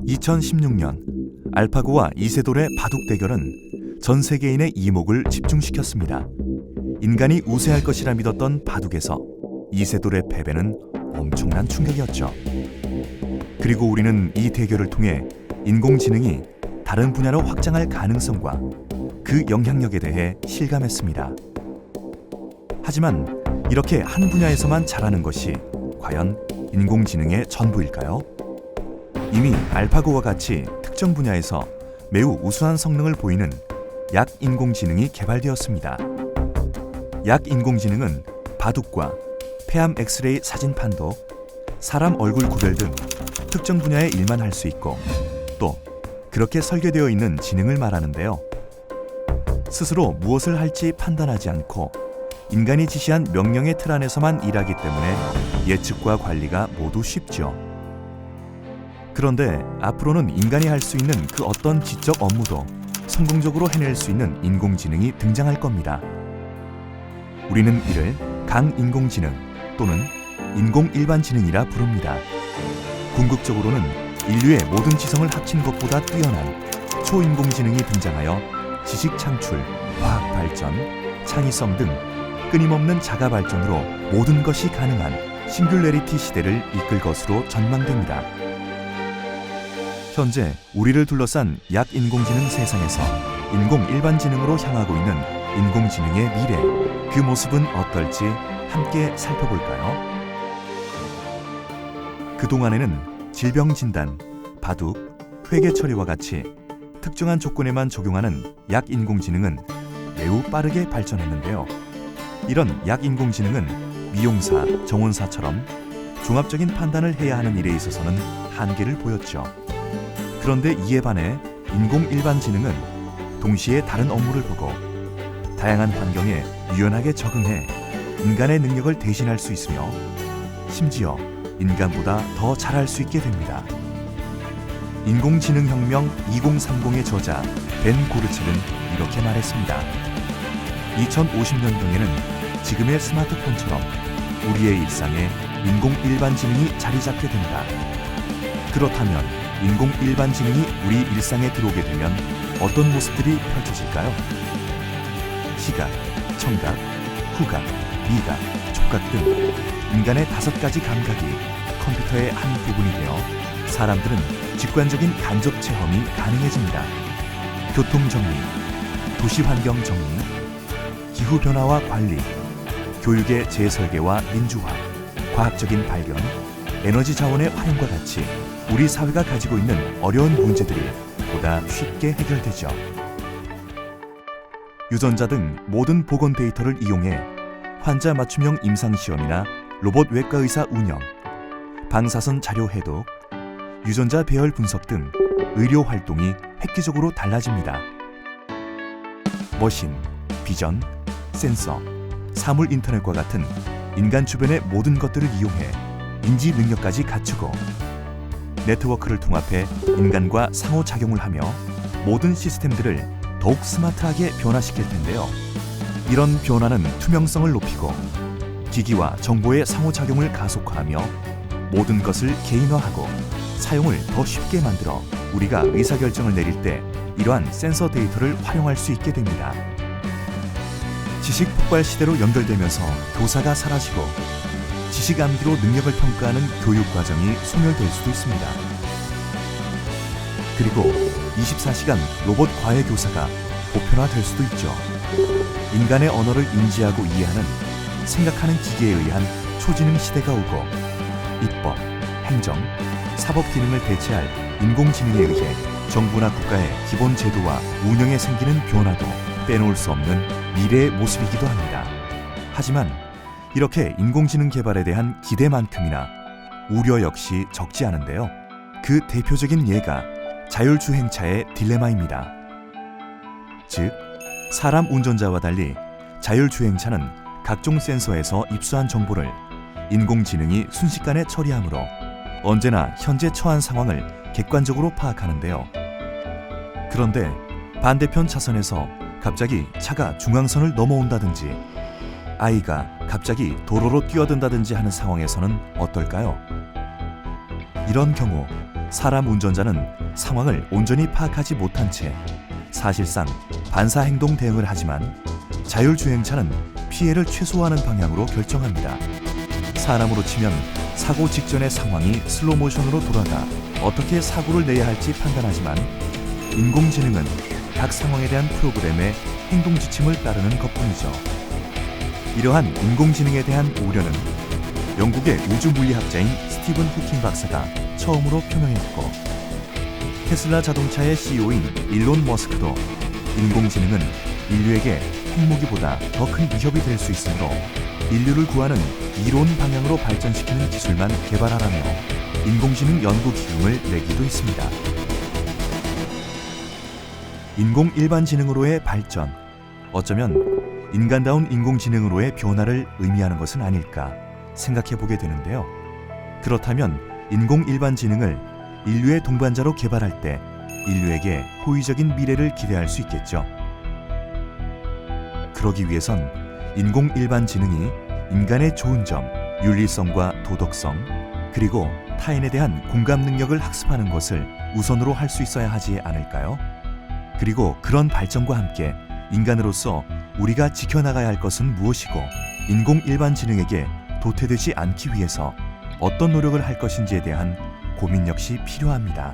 2016년 알파고와 이세돌의 바둑 대결은 전 세계인의 이목을 집중시켰습니다. 인간이 우세할 것이라 믿었던 바둑에서 이세돌의 패배는 엄청난 충격이었죠. 그리고 우리는 이 대결을 통해 인공지능이 다른 분야로 확장할 가능성과 그 영향력에 대해 실감했습니다. 하지만 이렇게 한 분야에서만 잘하는 것이 과연 인공지능의 전부일까요? 이미 알파고와 같이 특정 분야에서 매우 우수한 성능을 보이는 약 인공지능이 개발되었습니다. 약 인공지능은 바둑과 폐암 엑스레이 사진 판독, 사람 얼굴 구별 등 특정 분야의 일만 할 수 있고 또 그렇게 설계되어 있는 지능을 말하는데요. 스스로 무엇을 할지 판단하지 않고 인간이 지시한 명령의 틀 안에서만 일하기 때문에 예측과 관리가 모두 쉽죠. 그런데 앞으로는 인간이 할 수 있는 그 어떤 지적 업무도 성공적으로 해낼 수 있는 인공지능이 등장할 겁니다. 우리는 이를 강인공지능 또는 인공일반지능이라 부릅니다. 궁극적으로는 인류의 모든 지성을 합친 것보다 뛰어난 초인공지능이 등장하여 지식 창출, 과학 발전, 창의성 등 끊임없는 자가 발전으로 모든 것이 가능한 싱귤레리티 시대를 이끌 것으로 전망됩니다. 현재 우리를 둘러싼 약 인공지능 세상에서 인공일반지능으로 향하고 있는 인공지능의 미래, 그 모습은 어떨지 함께 살펴볼까요? 그동안에는 질병 진단, 바둑, 회계 처리와 같이 특정한 조건에만 적용하는 약 인공지능은 매우 빠르게 발전했는데요. 이런 약 인공지능은 미용사, 정원사처럼 종합적인 판단을 해야 하는 일에 있어서는 한계를 보였죠. 그런데 이에 반해 인공일반지능은 동시에 다른 업무를 보고 다양한 환경에 유연하게 적응해 인간의 능력을 대신할 수 있으며 심지어 인간보다 더 잘할 수 있게 됩니다. 인공지능혁명 2030의 저자 벤 고르첼은 이렇게 말했습니다. 2050년경에는 지금의 스마트폰처럼 우리의 일상에 인공일반지능이 자리 잡게 된다. 그렇다면 인공일반지능이 우리 일상에 들어오게 되면 어떤 모습들이 펼쳐질까요? 시각, 청각, 후각, 미각, 촉각 등 인간의 5가지 감각이 컴퓨터의 한 부분이 되어 사람들은 직관적인 간접 체험이 가능해집니다. 교통정리, 도시환경 정리, 기후변화와 관리, 교육의 재설계와 민주화, 과학적인 발견, 에너지 자원의 활용과 같이 우리 사회가 가지고 있는 어려운 문제들이 보다 쉽게 해결되죠. 유전자 등 모든 보건 데이터를 이용해 환자 맞춤형 임상시험이나 로봇 외과 의사 운영, 방사선 자료 해독, 유전자 배열 분석 등 의료 활동이 획기적으로 달라집니다. 머신, 비전, 센서, 사물 인터넷과 같은 인간 주변의 모든 것들을 이용해 인지 능력까지 갖추고 네트워크를 통합해 인간과 상호작용을 하며 모든 시스템들을 더욱 스마트하게 변화시킬 텐데요. 이런 변화는 투명성을 높이고 기기와 정보의 상호작용을 가속화하며 모든 것을 개인화하고 사용을 더 쉽게 만들어 우리가 의사결정을 내릴 때 이러한 센서 데이터를 활용할 수 있게 됩니다. 지식 폭발 시대로 연결되면서 교사가 사라지고 지식 암기로 능력을 평가하는 교육 과정이 소멸될 수도 있습니다. 그리고 24시간 로봇 과외 교사가 보편화될 수도 있죠. 인간의 언어를 인지하고 이해하는 생각하는 기계에 의한 초지능 시대가 오고 입법, 행정, 사법 기능을 대체할 인공지능에 의해 정부나 국가의 기본 제도와 운영에 생기는 변화도 빼놓을 수 없는 미래의 모습이기도 합니다. 하지만 이렇게 인공지능 개발에 대한 기대만큼이나 우려 역시 적지 않은데요. 그 대표적인 예가 자율주행차의 딜레마입니다. 즉, 사람 운전자와 달리 자율주행차는 각종 센서에서 입수한 정보를 인공지능이 순식간에 처리하므로 언제나 현재 처한 상황을 객관적으로 파악하는데요. 그런데 반대편 차선에서 갑자기 차가 중앙선을 넘어온다든지 아이가 갑자기 도로로 뛰어든다든지 하는 상황에서는 어떨까요? 이런 경우 사람 운전자는 상황을 온전히 파악하지 못한 채 사실상 반사 행동 대응을 하지만 자율주행차는 피해를 최소화하는 방향으로 결정합니다. 사람으로 치면 사고 직전의 상황이 슬로모션으로 돌아가 어떻게 사고를 내야 할지 판단하지만 인공지능은 각 상황에 대한 프로그램의 행동 지침을 따르는 것뿐이죠. 이러한 인공지능에 대한 우려는 영국의 우주물리학자인 스티븐 호킹 박사가 처음으로 표명했고, 테슬라 자동차의 CEO인 일론 머스크도 인공지능은 인류에게 핵무기보다 더 큰 위협이 될 수 있으므로 인류를 구하는 이론 방향으로 발전시키는 기술만 개발하라며 인공지능 연구 기금을 내기도 했습니다. 인공 일반지능으로의 발전, 어쩌면 인간다운 인공지능으로의 변화를 의미하는 것은 아닐까 생각해 보게 되는데요. 그렇다면 인공 일반지능을 인류의 동반자로 개발할 때 인류에게 호의적인 미래를 기대할 수 있겠죠. 그러기 위해선 인공 일반지능이 인간의 좋은 점, 윤리성과 도덕성, 그리고 타인에 대한 공감 능력을 학습하는 것을 우선으로 할 수 있어야 하지 않을까요? 그리고 그런 발전과 함께 인간으로서 우리가 지켜나가야 할 것은 무엇이고, 인공 일반지능에게 도태되지 않기 위해서 어떤 노력을 할 것인지에 대한 고민 역시 필요합니다.